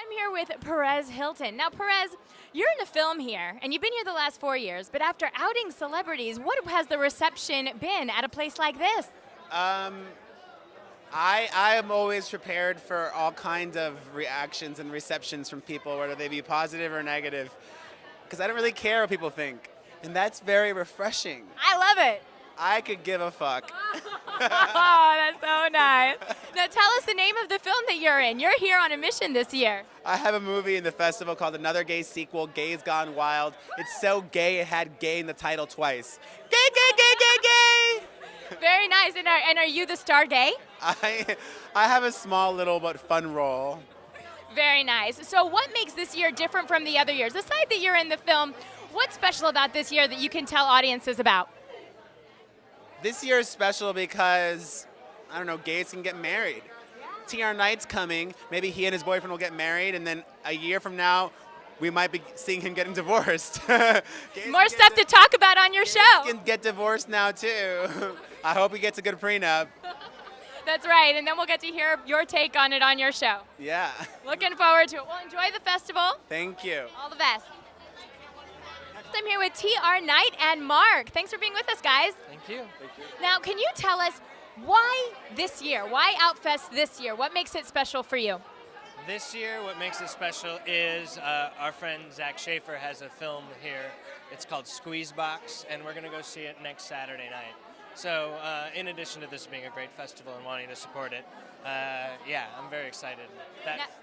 I'm here with Perez Hilton. Now, Perez, you're in the film here, and you've been here the last 4 years, but after outing celebrities, what has the reception been at a place like this? I am always prepared for all kinds of reactions and receptions from people, whether they be positive or negative, because I don't really care what people think, and that's very refreshing. I love it. I could give a fuck. Oh, that's so nice. Now, tell us the name of the film that you're in. You're here on a mission this year. I have a movie in the festival called Another Gay Sequel, Gays Gone Wild. It's so gay it had gay in the title twice. Gay, gay, gay, gay, gay! Very nice. And are you the star gay? I have a small little but fun role. Very nice. So what makes this year different from the other years? Aside that you're in the film, what's special about this year that you can tell audiences about? This year is special because, I don't know, gays can get married. TR Knight's coming. Maybe he and his boyfriend will get married, and then a year from now, we might be seeing him getting divorced. More stuff to talk about on your show. He can get divorced now, too. I hope he gets a good prenup. That's right, and then we'll get to hear your take on it on your show. Yeah. Looking forward to it. Well, enjoy the festival. Thank you. All the best. I'm here with TR Knight and Mark. Thanks for being with us, guys. Thank you. Now, can you tell us why this year? Why Outfest this year? What makes it special for you? This year, what makes it special is our friend Zach Schaefer has a film here. It's called Squeezebox, and we're going to go see it next Saturday night. So, in addition to this being a great festival and wanting to support it, yeah, I'm very excited.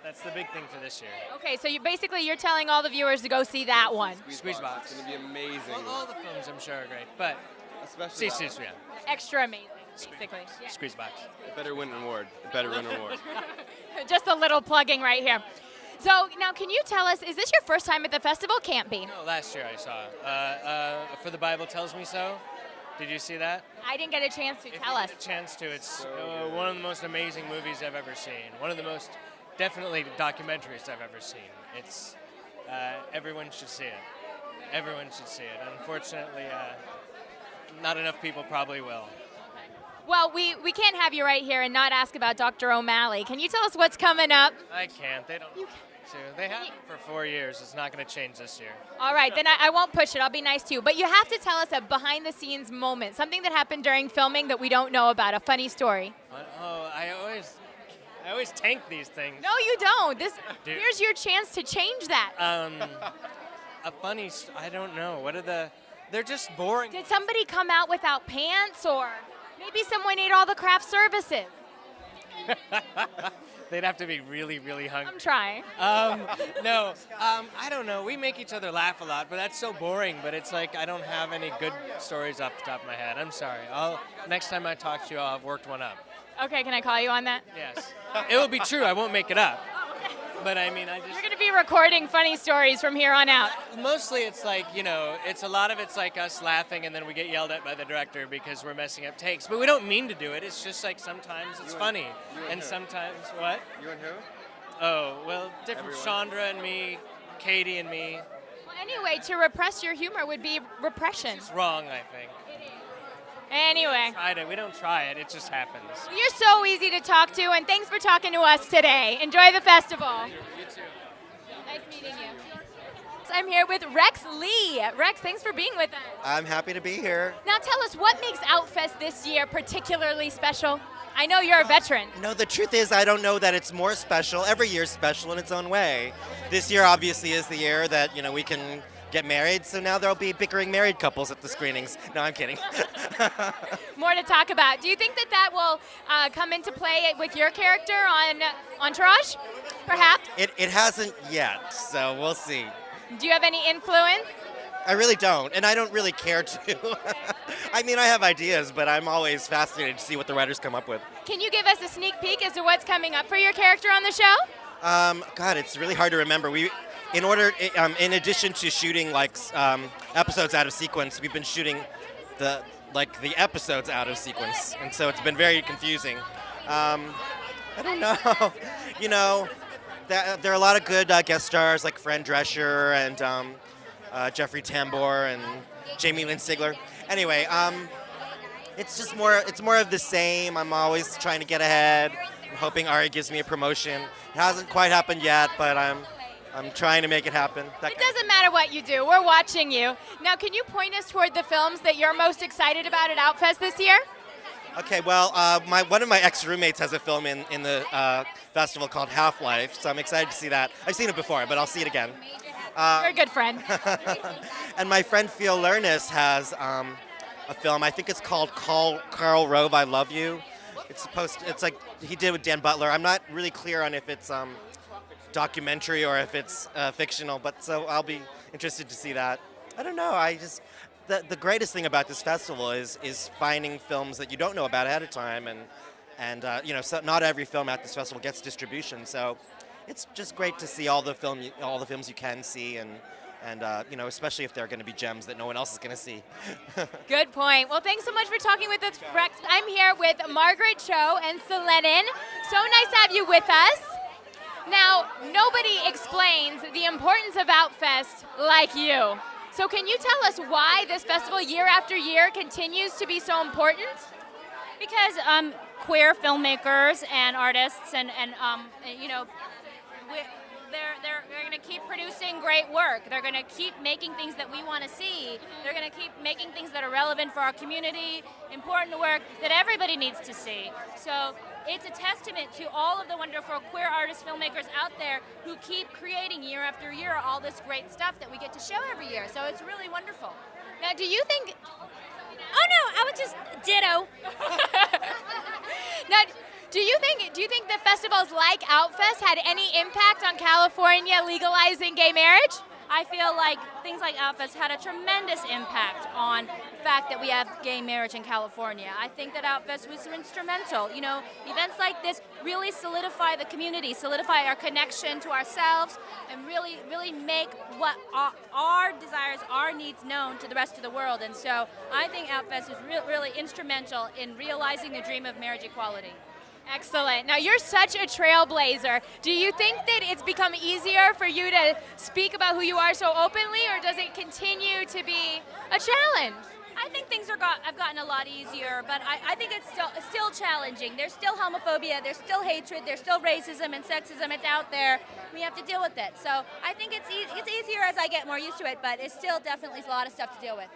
That's the big thing for this year. Okay, so you're telling all the viewers to go see that one. Squeezebox. It's going to be amazing. All the films, I'm sure, are great, but Especially yeah. Extra amazing, basically. Yeah. Squeezebox. better win an award. Better win an award. Just a little plugging right here. So now, can you tell us, is this your first time at the festival? Can't be. No, last year I saw For the Bible Tells Me So. Did you see that? I didn't get a chance to. Tell us. If you get a chance to, it's one of the most amazing movies I've ever seen. One of the most, definitely, documentaries I've ever seen. It's, everyone should see it. Everyone should see it. Unfortunately, not enough people probably will. Well, we can't have you right here and not ask about Dr. O'Malley. Can you tell us what's coming up? I can't. They don't. They have it for 4 years. It's not going to change this year. All right, then I won't push it. I'll be nice to you. But you have to tell us a behind-the-scenes moment, something that happened during filming that we don't know about, a funny story. Oh, I always tank these things. No, you don't. Here's your chance to change that. I don't know. They're just boring. Did somebody come out without pants, or maybe someone ate all the craft services? They'd have to be really, really hungry. I'm trying. No, I don't know. We make each other laugh a lot, but that's so boring. But it's like I don't have any good stories off the top of my head. I'm sorry. Next time I talk to you, I'll have worked one up. Okay, can I call you on that? Yes. It will be true. I won't make it up. But I mean, You're going to be recording funny stories from here on out. Mostly it's like, it's a lot of it's like us laughing and then we get yelled at by the director because we're messing up takes. But we don't mean to do it. It's just like sometimes it's funny. And sometimes, what? You and who? Oh, well, different. Everyone. Chandra and me, Katie and me. Well, anyway, to repress your humor would be repression. It's wrong, I think. Anyway. We don't try it. It just happens. You're so easy to talk to, and thanks for talking to us today. Enjoy the festival. You too. Nice meeting you. I'm here with Rex Lee. Rex, thanks for being with us. I'm happy to be here. Now tell us, what makes Outfest this year particularly special? I know you're a veteran. No, the truth is I don't know that it's more special. Every year's special in its own way. This year obviously is the year that, we can get married, so now there'll be bickering married couples at the screenings. No, I'm kidding. More to talk about. Do you think that will come into play with your character on Entourage, perhaps? It hasn't yet, so we'll see. Do you have any influence? I really don't, and I don't really care to. I mean, I have ideas, but I'm always fascinated to see what the writers come up with. Can you give us a sneak peek as to what's coming up for your character on the show? God, it's really hard to remember. In addition to shooting episodes out of sequence, we've been shooting the episodes out of sequence, and so it's been very confusing. I don't know. There are a lot of good guest stars like Fran Drescher and Jeffrey Tambor and Jamie Lynn Sigler. Anyway, it's more of the same. I'm always trying to get ahead. I'm hoping Ari gives me a promotion. It hasn't quite happened yet, but I'm trying to make it happen. It doesn't matter what you do. We're watching you. Now, can you point us toward the films that you're most excited about at Outfest this year? Okay, well, one of my ex-roommates has a film in the festival called Half-Life, so I'm excited to see that. I've seen it before, but I'll see it again. You're a good friend. And my friend Phil Lernis has a film. I think it's called Karl Rove, I Love You. It's like he did with Dan Butler. I'm not really clear on if it's documentary or if it's fictional, but so I'll be interested to see that. I don't know. The greatest thing about this festival is finding films that you don't know about ahead of time, and so not every film at this festival gets distribution. So it's just great to see all the films you can see, and especially if they're going to be gems that no one else is going to see. Good point. Well, thanks so much for talking with us, Rex. I'm here with Margaret Cho and Selenen. So nice to have you with us. Now, nobody explains the importance of Outfest like you. So can you tell us why this festival year after year continues to be so important? Because queer filmmakers and artists and they're going to keep producing great work. They're going to keep making things that we want to see. They're going to keep making things that are relevant for our community, important work that everybody needs to see. So it's a testament to all of the wonderful queer artists, filmmakers out there who keep creating year after year all this great stuff that we get to show every year. So it's really wonderful. Now, do you think... Oh no, I would just ditto. Now, do you think that festivals like Outfest had any impact on California legalizing gay marriage? I feel like things like Outfest had a tremendous impact on the fact that we have gay marriage in California. I think that Outfest was instrumental. Events like this really solidify the community, solidify our connection to ourselves, and really, really make what our desires, our needs known to the rest of the world. And so I think Outfest is really instrumental in realizing the dream of marriage equality. Excellent. Now, you're such a trailblazer. Do you think that it's become easier for you to speak about who you are so openly, or does it continue to be a challenge? I think things have gotten a lot easier, but I think it's still challenging. There's still homophobia, there's still hatred, there's still racism and sexism. It's out there. We have to deal with it. So I think it's easier as I get more used to it, but it's still definitely a lot of stuff to deal with.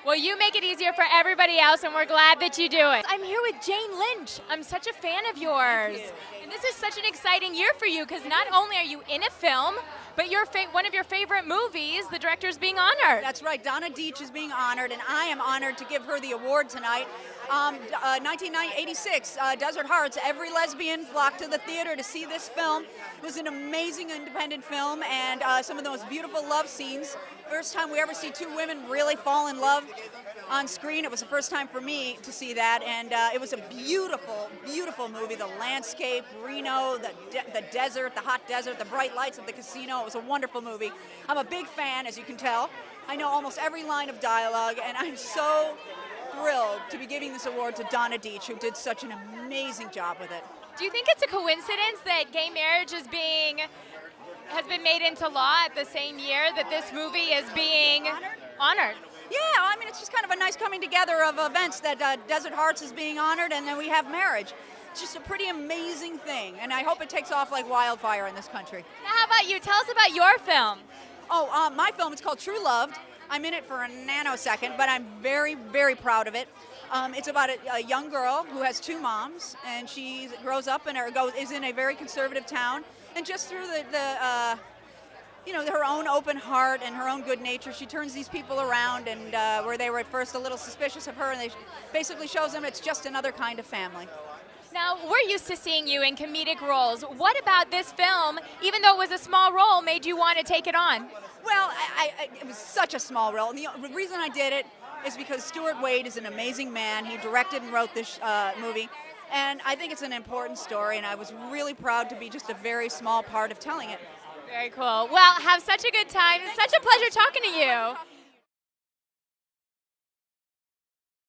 Well, you make it easier for everybody else, and we're glad that you do it. I'm here with Jane Lynch. I'm such a fan of yours. And this is such an exciting year for you, because not only are you in a film, but one of your favorite movies, the director's being honored. That's right. Donna Deitch is being honored, and I am honored to give her the award tonight. 1986, Desert Hearts. Every lesbian flocked to the theater to see this film. It was an amazing independent film, and some of the most beautiful love scenes. First time we ever see two women really fall in love on screen. It was the first time for me to see that, and it was a beautiful, beautiful movie. The landscape, Reno, the desert, the hot desert, the bright lights of the casino. It was a wonderful movie. I'm a big fan, as you can tell. I know almost every line of dialogue, and I'm so thrilled to be giving this award to Donna Deitch, who did such an amazing job with it. Do you think it's a coincidence that gay marriage has been made into law at the same year that this movie is being honored? Yeah, I mean, it's just kind of a nice coming together of events that Desert Hearts is being honored, and then we have marriage. It's just a pretty amazing thing, and I hope it takes off like wildfire in this country. Now, how about you? Tell us about your film. Oh, my film is called True Loved. I'm in it for a nanosecond, but I'm very, very proud of it. It's about a young girl who has two moms, and she grows up and is in a very conservative town, and just through her own open heart and her own good nature, she turns these people around, and where they were at first a little suspicious of her, and they basically shows them it's just another kind of family. Now, we're used to seeing you in comedic roles. What about this film, even though it was a small role, made you want to take it on? Well, it was such a small role. And the reason I did it is because Stuart Wade is an amazing man. He directed and wrote this movie. And I think it's an important story, and I was really proud to be just a very small part of telling it. Very cool. Well, have such a good time. It's such a pleasure talking to you.